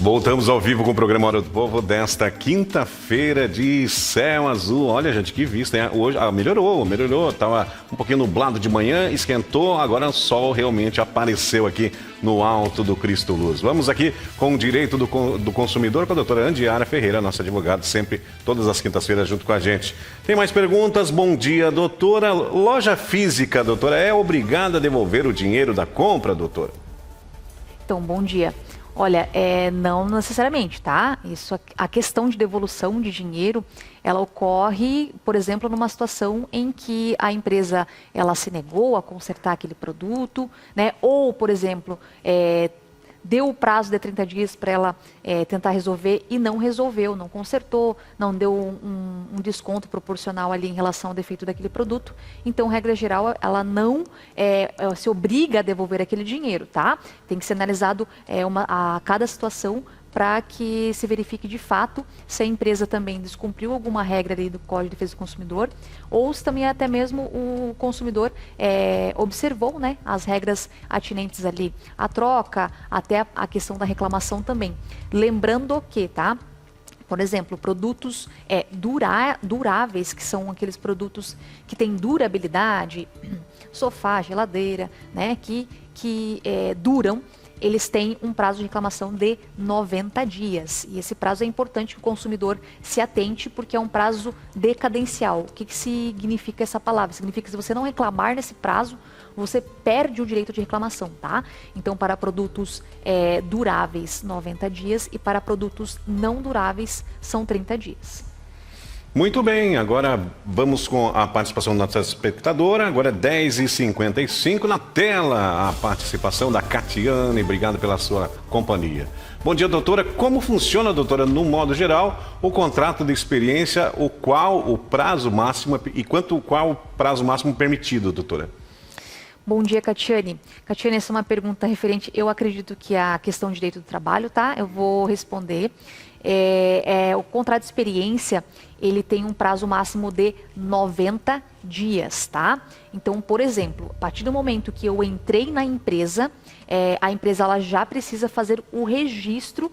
Voltamos ao vivo com o programa Hora do Povo desta quinta-feira de céu azul. Olha, gente, que vista, hein? Hoje melhorou. Tava um pouquinho nublado de manhã, esquentou, agora o sol realmente apareceu aqui no alto do Cristo Luz. Vamos aqui com o direito do consumidor com a doutora Andiara Ferreira, nossa advogada, sempre, todas as quintas-feiras, junto com a gente. Tem mais perguntas? Bom dia, doutora. Loja física, doutora, é obrigada a devolver o dinheiro da compra, doutora? Então, bom dia. Olha, não necessariamente, tá? A questão de devolução de dinheiro, ela ocorre, por exemplo, numa situação em que a empresa ela se negou a consertar aquele produto, né? Ou, por exemplo, deu o prazo de 30 dias para ela tentar resolver e não resolveu, não consertou, não deu um desconto proporcional ali em relação ao defeito daquele produto. Então, regra geral, ela não se obriga a devolver aquele dinheiro, tá? Tem que ser analisado a cada situação para que se verifique de fato se a empresa também descumpriu alguma regra ali do Código de Defesa do Consumidor ou se também até mesmo o consumidor observou, né, as regras atinentes ali à troca, até a questão da reclamação também. Lembrando que, tá? Por exemplo, produtos duráveis, que são aqueles produtos que têm durabilidade, sofá, geladeira, né, que duram. Eles têm um prazo de reclamação de 90 dias. E esse prazo é importante que o consumidor se atente, porque é um prazo decadencial. O que significa essa palavra? Significa que se você não reclamar nesse prazo, você perde o direito de reclamação, tá? Então, para produtos duráveis, 90 dias, e para produtos não duráveis, são 30 dias. Muito bem, agora vamos com a participação da nossa espectadora, agora é 10h55 na tela, a participação da Catiane, obrigado pela sua companhia. Bom dia, doutora, como funciona, doutora, no modo geral, o contrato de experiência, qual o prazo máximo e qual o prazo máximo permitido, doutora? Bom dia, Catiane. Catiane, essa é uma pergunta referente, eu acredito que é a questão de direito do trabalho, tá? Eu vou responder. O contrato de experiência, ele tem um prazo máximo de 90 dias, tá? Então, por exemplo, a partir do momento que eu entrei na empresa, a empresa ela já precisa fazer o registro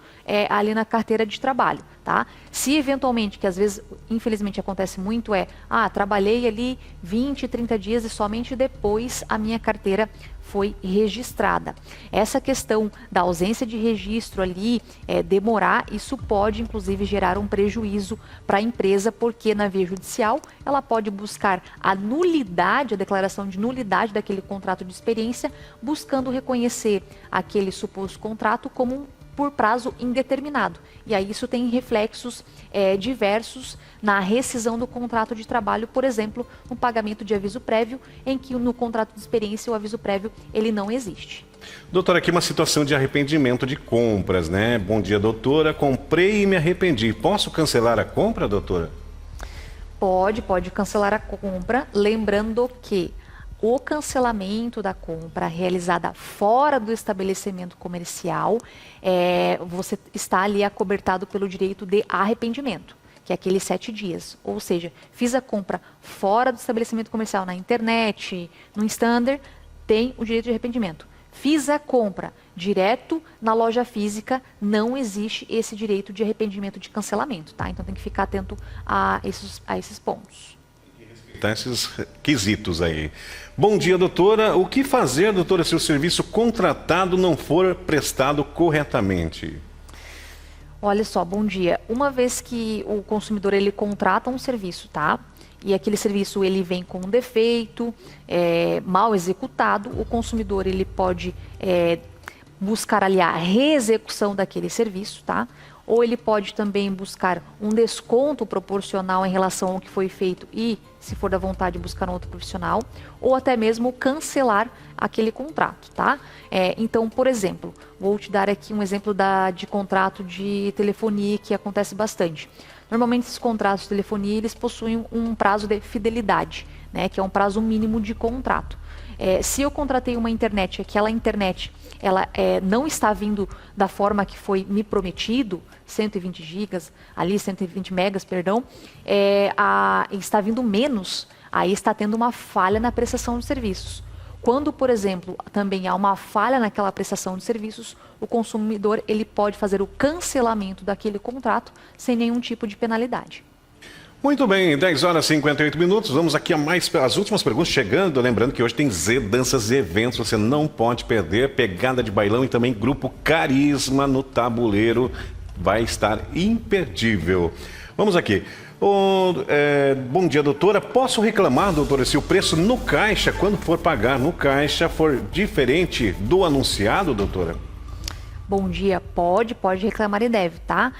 ali na carteira de trabalho, tá? Se eventualmente, que às vezes, infelizmente acontece muito, trabalhei ali 20, 30 dias e somente depois a minha carteira foi registrada. Essa questão da ausência de registro ali, demorar, isso pode inclusive gerar um prejuízo para a empresa, porque na via judicial ela pode buscar a nulidade, a declaração de nulidade daquele contrato de experiência, buscando reconhecer aquele suposto contrato como por prazo indeterminado. E aí isso tem reflexos diversos na rescisão do contrato de trabalho, por exemplo, no pagamento de aviso prévio, em que no contrato de experiência o aviso prévio ele não existe. Doutora, aqui uma situação de arrependimento de compras, né? Bom dia, doutora. Comprei e me arrependi. Posso cancelar a compra, doutora? Pode cancelar a compra, lembrando que o cancelamento da compra realizada fora do estabelecimento comercial, você está ali acobertado pelo direito de arrependimento, que é aqueles 7 dias. Ou seja, fiz a compra fora do estabelecimento comercial, na internet, no standard, tem o direito de arrependimento. Fiz a compra direto na loja física, não existe esse direito de arrependimento de cancelamento, tá? Então tem que ficar atento a esses pontos. Esses quesitos aí. Bom dia, doutora. O que fazer, doutora, se o serviço contratado não for prestado corretamente? Olha só, bom dia. Uma vez que o consumidor ele contrata um serviço, tá? E aquele serviço ele vem com um defeito, mal executado, o consumidor ele pode buscar ali a reexecução daquele serviço, tá? Ou ele pode também buscar um desconto proporcional em relação ao que foi feito e, se for da vontade, buscar um outro profissional, ou até mesmo cancelar aquele contrato, tá? Então, por exemplo, vou te dar aqui um exemplo de contrato de telefonia que acontece bastante. Normalmente, esses contratos de telefonia, eles possuem um prazo de fidelidade, né? Que é um prazo mínimo de contrato. Se eu contratei uma internet, aquela internet ela não está vindo da forma que foi me prometido, 120 gigas, ali 120 megas, perdão, está vindo menos, aí está tendo uma falha na prestação de serviços. Quando, por exemplo, também há uma falha naquela prestação de serviços, o consumidor ele pode fazer o cancelamento daquele contrato sem nenhum tipo de penalidade. Muito bem, 10 horas e 58 minutos. Vamos aqui as últimas perguntas chegando. Lembrando que hoje tem Z Danças e Eventos. Você não pode perder. Pegada de bailão e também Grupo Carisma no tabuleiro. Vai estar imperdível. Vamos aqui. Bom dia, doutora. Posso reclamar, doutora, se o preço no caixa, quando for pagar no caixa, for diferente do anunciado, doutora? Bom dia, pode reclamar e deve, tá?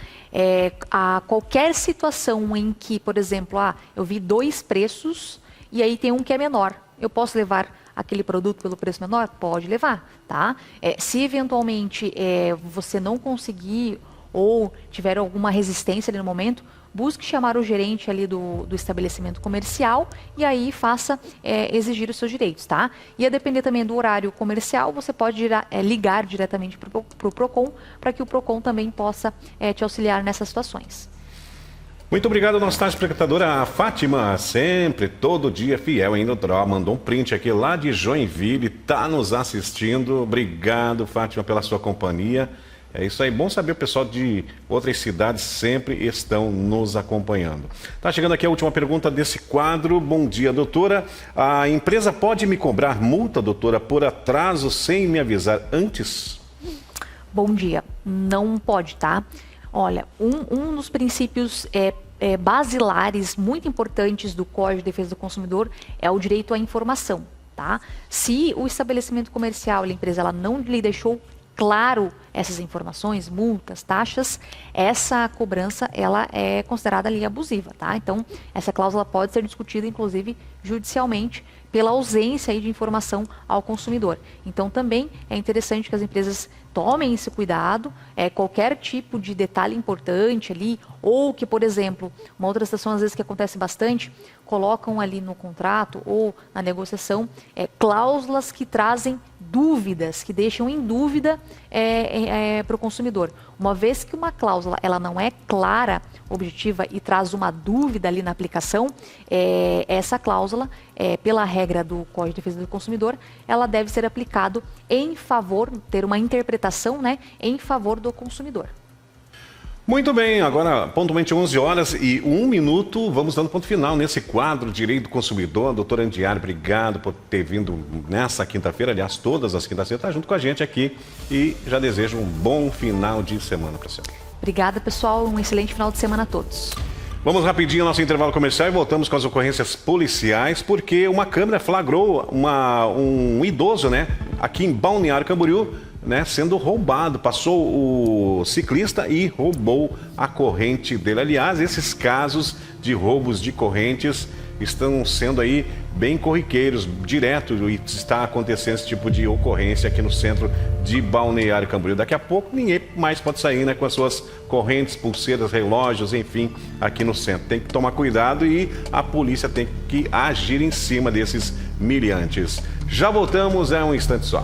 A qualquer situação em que, por exemplo, eu vi 2 preços e aí tem um que é menor, eu posso levar aquele produto pelo preço menor? Pode levar, tá? Se eventualmente você não conseguir ou tiver alguma resistência ali no momento, busque chamar o gerente ali do estabelecimento comercial e aí faça exigir os seus direitos, tá? E a depender também do horário comercial, você pode ligar diretamente para o PROCON, para que o PROCON também possa te auxiliar nessas situações. Muito obrigado, nossa espectadora Fátima, sempre, todo dia fiel ainda, mandou um print aqui lá de Joinville, tá nos assistindo. Obrigado, Fátima, pela sua companhia. É isso aí, bom saber, o pessoal de outras cidades sempre estão nos acompanhando. Tá chegando aqui a última pergunta desse quadro. Bom dia, doutora. A empresa pode me cobrar multa, doutora, por atraso sem me avisar antes? Bom dia. Não pode, tá? Olha, um dos princípios basilares muito importantes do Código de Defesa do Consumidor é o direito à informação, tá? Se o estabelecimento comercial, a empresa, ela não lhe deixou claro essas informações, multas, taxas, essa cobrança ela é considerada ali abusiva, tá? Então, essa cláusula pode ser discutida, inclusive, judicialmente, pela ausência aí de informação ao consumidor. Então, também é interessante que as empresas tomem esse cuidado, qualquer tipo de detalhe importante ali, ou que, por exemplo, uma outra situação às vezes que acontece bastante, colocam ali no contrato ou na negociação cláusulas que trazem dúvidas, que deixam em dúvida para o consumidor. Uma vez que uma cláusula ela não é clara, objetiva e traz uma dúvida ali na aplicação, essa cláusula, pela regra do Código de Defesa do Consumidor, ela deve ser aplicado em favor, ter uma interpretação, né, em favor do consumidor. Muito bem, agora pontualmente 11 horas e 1 minuto, vamos dando ponto final nesse quadro Direito do Consumidor. Doutora Andiara, obrigado por ter vindo nessa quinta-feira, aliás, todas as quintas-feiras, está junto com a gente aqui e já desejo um bom final de semana para você. Obrigada, pessoal, um excelente final de semana a todos. Vamos rapidinho ao nosso intervalo comercial e voltamos com as ocorrências policiais, porque uma câmera flagrou um idoso, né, aqui em Balneário Camboriú, né, sendo roubado. Passou o ciclista e roubou a corrente dele. Aliás, esses casos de roubos de correntes estão sendo aí bem corriqueiros, direto, e está acontecendo esse tipo de ocorrência aqui no centro de Balneário Camboriú. Daqui a pouco ninguém mais pode sair, né, com as suas correntes, pulseiras, relógios, enfim, aqui no centro. Tem que tomar cuidado e a polícia tem que agir em cima desses miliantes. Já voltamos, um instante só.